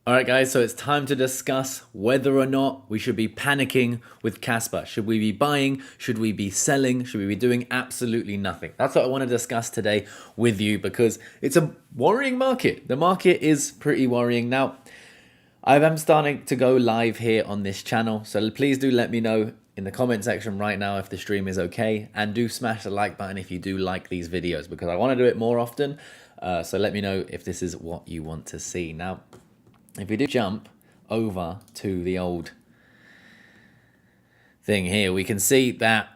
All right, guys, so it's time to discuss whether or not we should be panicking with Kaspa. Should we be buying? Should we be selling? Should we be doing absolutely nothing? That's what I want to discuss today with you because it's a worrying market. The market is pretty worrying. Now, I am starting to go live here on this channel, so please do let me know in the comment section right now if the stream is okay, and do smash the like button if you do like these videos because I want to do it more often. So let me know if this is what you want to see. Now, if we do jump over to the old thing here, we can see that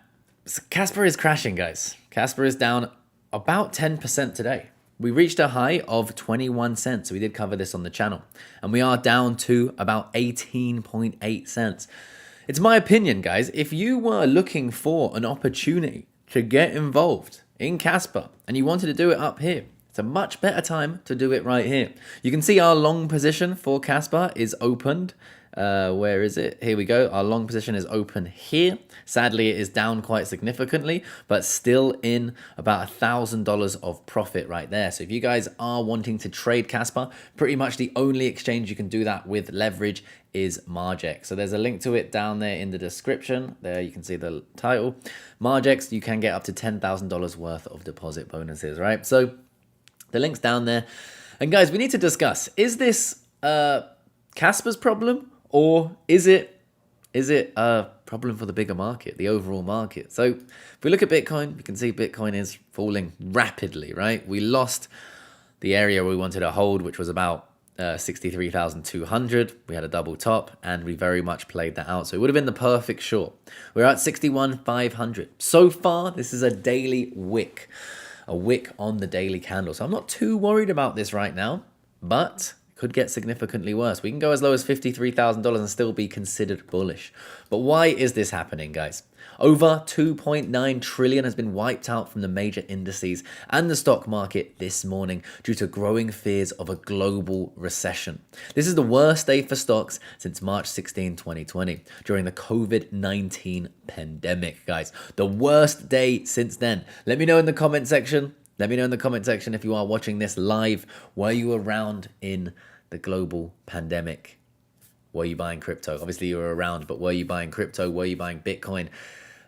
Kaspa is crashing, guys. Kaspa is down about 10% today. We reached a high of 21 cents. So we did cover this on the channel. And we are down to about 18.8 cents. It's my opinion, guys, if you were looking for an opportunity to get involved in Kaspa and you wanted to do it up here, it's a much better time to do it right here. You can see our long position for Kaspa is opened. Where is it? Here we go. Our long position is open here. Sadly, it is down quite significantly, but still in about $1,000 of profit right there. So if you guys are wanting to trade Kaspa, pretty much the only exchange you can do that with leverage is MARGEX. So there's a link to it down there in the description. There you can see the title. MARGEX, you can get up to $10,000 worth of deposit bonuses, right? So the link's down there. And guys, we need to discuss, is this Kaspa's problem, or is it a problem for the bigger market, the overall market? So if we look at Bitcoin, we can see Bitcoin is falling rapidly, right? We lost the area we wanted to hold, which was about 63,200. We had a double top and we very much played that out. So it would have been the perfect short. We're at 61,500. So far, this is a daily wick. A wick on the daily candle. So I'm not too worried about this right now, but could get significantly worse. We can go as low as $53,000 and still be considered bullish. But why is this happening, guys? Over 2.9 trillion has been wiped out from the major indices and the stock market this morning due to growing fears of a global recession. This is the worst day for stocks since March 16, 2020, during the COVID-19 pandemic, guys. The worst day since then. Let me know in the comment section. Let me know in the comment section if you are watching this live. Were you around in the global pandemic? Were you buying crypto? Obviously you were around, but were you buying crypto? Were you buying Bitcoin?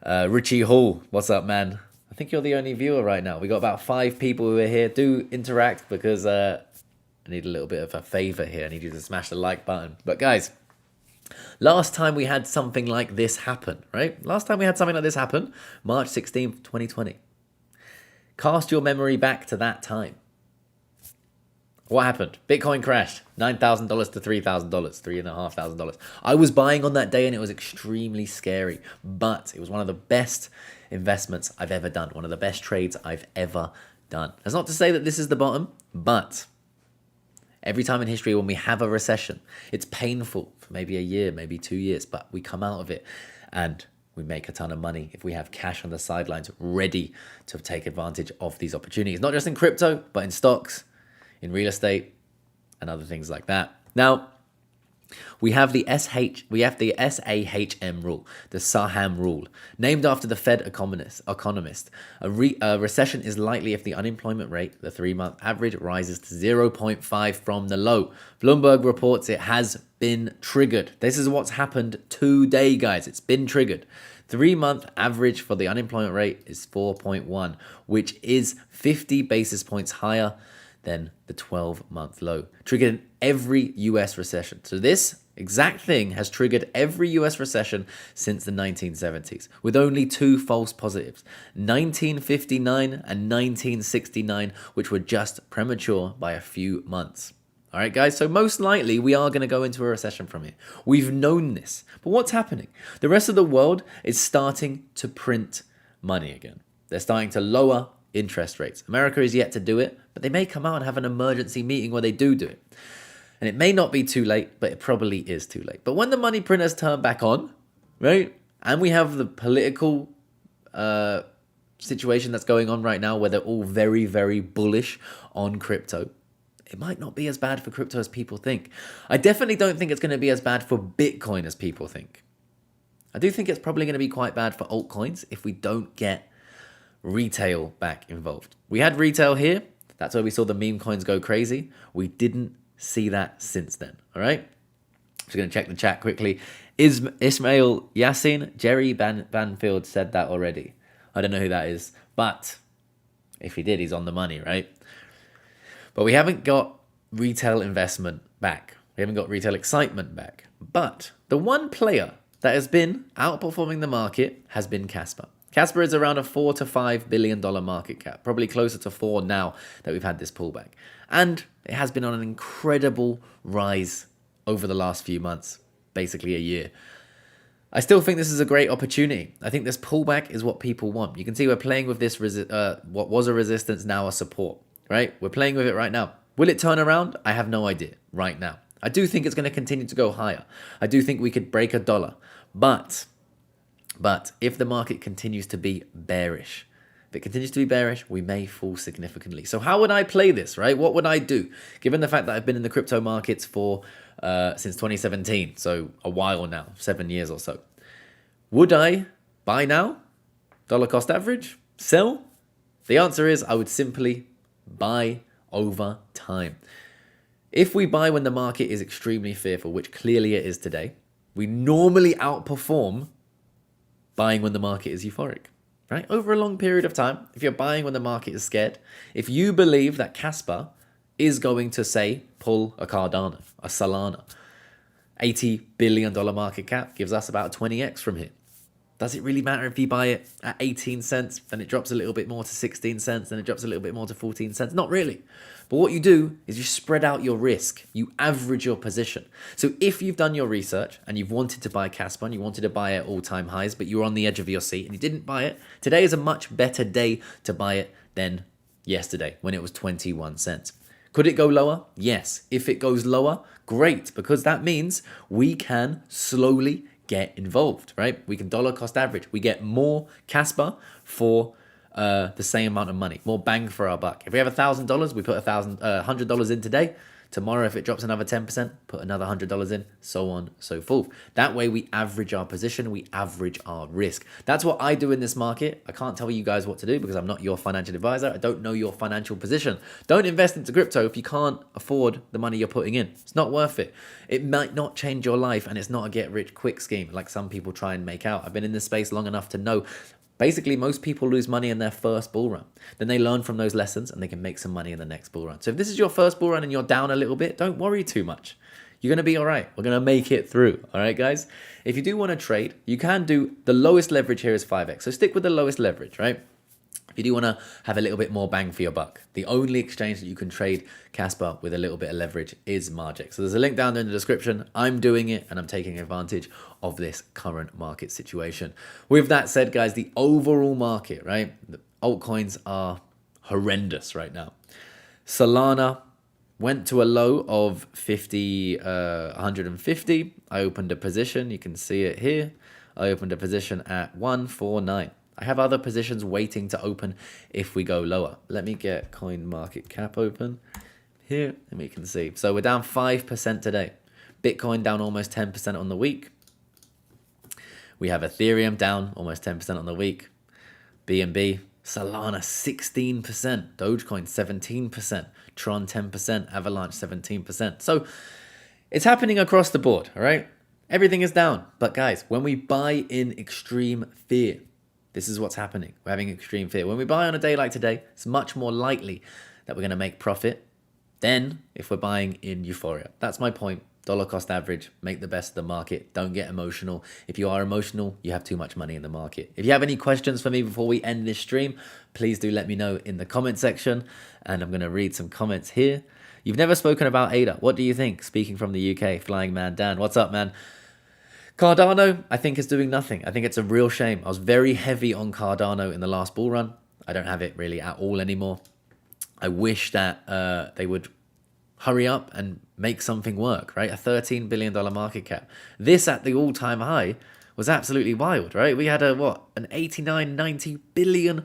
Richie Hall, what's up, man? I think you're the only viewer right now. We got about 5 people who are here. Do interact because I need a little bit of a favor here. I need you to smash the like button. But guys, last time we had something like this happen, right? Last time we had something like this happen, March 16th, 2020. Cast your memory back to that time. What happened? Bitcoin crashed. $9,000 to $3,000, $3,500. I was buying on that day and it was extremely scary, but it was one of the best investments I've ever done. One of the best trades I've ever done. That's not to say that this is the bottom, but every time in history when we have a recession, it's painful for maybe a year, maybe 2 years, but we come out of it and we make a ton of money if we have cash on the sidelines ready to take advantage of these opportunities. Not just in crypto, but in stocks, in real estate, and other things like that. Now, we have the SAHM rule, the Saham rule, named after the Fed economist. A recession is likely if the unemployment rate, the 3-month average, rises to 0.5 from the low. Bloomberg reports it has been triggered. This is what's happened today, guys. It's been triggered. 3-month average for the unemployment rate is 4.1, which is 50 basis points higher than the 12-month low, triggered every US recession. So this exact thing has triggered every US recession since the 1970s, with only 2 false positives, 1959 and 1969, which were just premature by a few months. All right, guys, so most likely we are going to go into a recession from here. We've known this, but what's happening? The rest of the world is starting to print money again. They're starting to lower interest rates. America is yet to do it, but they may come out and have an emergency meeting where they do it. And it may not be too late, but it probably is too late. But when the money printers turn back on, right, and we have the political situation that's going on right now where they're all very, very bullish on crypto, it might not be as bad for crypto as people think. I definitely don't think it's going to be as bad for Bitcoin as people think. I do think it's probably going to be quite bad for altcoins if we don't get retail back involved. We had retail here. That's where we saw the meme coins go crazy. We didn't see that since then. All right. Just going to check the chat quickly. Is Ismail Yassin? Jerry Banfield said that already. I don't know who that is, but if he did, he's on the money, right? But we haven't got retail investment back. We haven't got retail excitement back. But the one player that has been outperforming the market has been Kaspa. Kaspa is around a $4 to $5 billion market cap, probably closer to 4 now that we've had this pullback. And it has been on an incredible rise over the last few months, basically a year. I still think this is a great opportunity. I think this pullback is what people want. You can see we're playing with this, what was a resistance, now a support, right? We're playing with it right now. Will it turn around? I have no idea right now. I do think it's going to continue to go higher. I do think we could break $1. But if the market continues to be bearish, we may fall significantly. So how would I play this, right? What would I do? Given the fact that I've been in the crypto markets for since 2017, so a while now, 7 years or so. Would I buy now? Dollar cost average? Sell? The answer is I would simply buy over time. If we buy when the market is extremely fearful, which clearly it is today, we normally outperform buying when the market is euphoric, right? Over a long period of time, if you're buying when the market is scared, if you believe that Kaspa is going to, say, pull a Cardano, a Solana, $80 billion market cap gives us about 20x from here. Does it really matter if you buy it at 18 cents, then it drops a little bit more to 16 cents, then it drops a little bit more to 14 cents? Not really. But what you do is you spread out your risk. You average your position. So if you've done your research and you've wanted to buy Kaspa and you wanted to buy it at all-time highs, but you were on the edge of your seat and you didn't buy it, today is a much better day to buy it than yesterday when it was 21 cents. Could it go lower? Yes. If it goes lower, great, because that means we can slowly get involved, right? We can dollar cost average. We get more Kaspa for the same amount of money, more bang for our buck. If we have $1,000, we put $100 in today. Tomorrow, if it drops another 10%, put another $100 in, so on, so forth. That way we average our position, we average our risk. That's what I do in this market. I can't tell you guys what to do because I'm not your financial advisor. I don't know your financial position. Don't invest into crypto if you can't afford the money you're putting in. It's not worth it. It might not change your life, and it's not a get-rich-quick scheme like some people try and make out. I've been in this space long enough to know basically, most people lose money in their first bull run. Then they learn from those lessons and they can make some money in the next bull run. So if this is your first bull run and you're down a little bit, don't worry too much. You're going to be all right. We're going to make it through. All right, guys? If you do want to trade, you can do the lowest leverage here is 5x. So stick with the lowest leverage, right? If you do want to have a little bit more bang for your buck, the only exchange that you can trade Kaspa with a little bit of leverage is MARGEX. So there's a link down there in the description. I'm doing it and I'm taking advantage of this current market situation. With that said, guys, the overall market, right? The altcoins are horrendous right now. Solana went to a low of 150. I opened a position. You can see it here. I opened a position at 149. I have other positions waiting to open if we go lower. Let me get coin market cap open here and we can see. So we're down 5% today. Bitcoin down almost 10% on the week. We have Ethereum down almost 10% on the week. BNB, Solana 16%, Dogecoin 17%, Tron 10%, Avalanche 17%. So it's happening across the board, all right? Everything is down. But guys, when we buy in extreme fear, this is what's happening. We're having extreme fear. When we buy on a day like today, it's much more likely that we're going to make profit than if we're buying in euphoria. That's my point. Dollar cost average, make the best of the market. Don't get emotional. If you are emotional, you have too much money in the market. If you have any questions for me before we end this stream, please do let me know in the comment section. And I'm going to read some comments here. You've never spoken about ADA. What do you think? Speaking from the UK, Flying Man Dan. What's up, man? Cardano, I think, is doing nothing. I think it's a real shame. I was very heavy on Cardano in the last bull run. I don't have it really at all anymore. I wish that they would hurry up and make something work, right? A $13 billion market cap. This at the all-time high was absolutely wild, right? We had an $89, $90 billion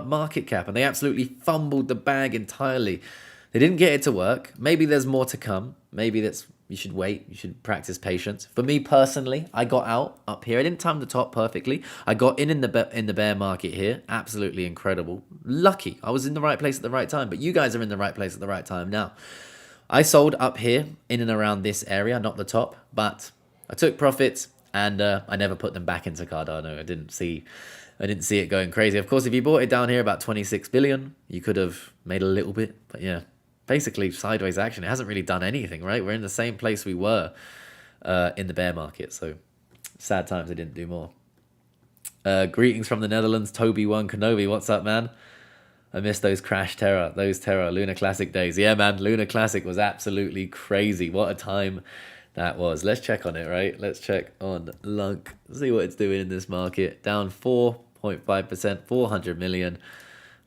market cap, and they absolutely fumbled the bag entirely. They didn't get it to work. Maybe there's more to come. Maybe you should wait. You should practice patience. For me personally, I got out up here. I didn't time the top perfectly. I got in the bear market here. Absolutely incredible. Lucky. I was in the right place at the right time. But you guys are in the right place at the right time now. I sold up here in and around this area, not the top, but I took profits and I never put them back into Cardano. I didn't see it going crazy. Of course, if you bought it down here about 26 billion, you could have made a little bit, but yeah, basically sideways action. It hasn't really done anything, right? We're in the same place we were in the bear market. So sad times I didn't do more. Greetings from the Netherlands, Toby1 Kenobi. What's up, man? I miss those Crash Terror, Lunar Classic days. Yeah, man, Lunar Classic was absolutely crazy. What a time that was. Let's check on it, right? Let's check on Lunk. See what it's doing in this market. Down 4.5%, 400 million.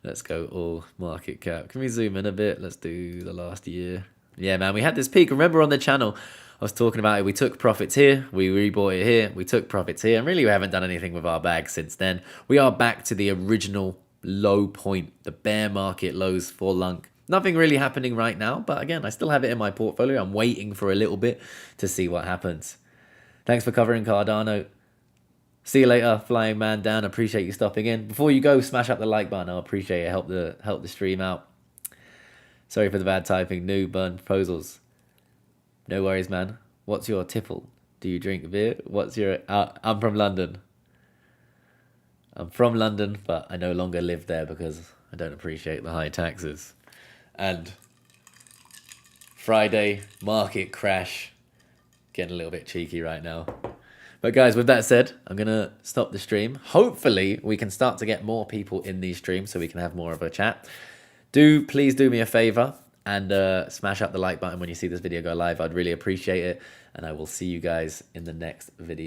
Let's go all market cap. Can we zoom in a bit? Let's do the last year. Yeah, man, we had this peak. Remember on the channel, I was talking about it. We took profits here. We rebought it here. We took profits here. And really, we haven't done anything with our bag since then. We are back to the original low point, the bear market lows for Lunk. Nothing really happening right now, but again, I still have it in my portfolio. I'm waiting for a little bit to see what happens. Thanks for covering Cardano. See you later, Flying Man Dan. Appreciate you stopping in. Before you go, smash up the like button. I appreciate it. Help the stream out. Sorry for the bad typing. New burn proposals. No worries, man. What's your tipple? Do you drink beer? What's your... I'm from London. I'm from London, but I no longer live there because I don't appreciate the high taxes. And Friday, market crash. Getting a little bit cheeky right now. But guys, with that said, I'm going to stop the stream. Hopefully, we can start to get more people in these streams so we can have more of a chat. Please do me a favor and smash up the like button when you see this video go live. I'd really appreciate it. And I will see you guys in the next video.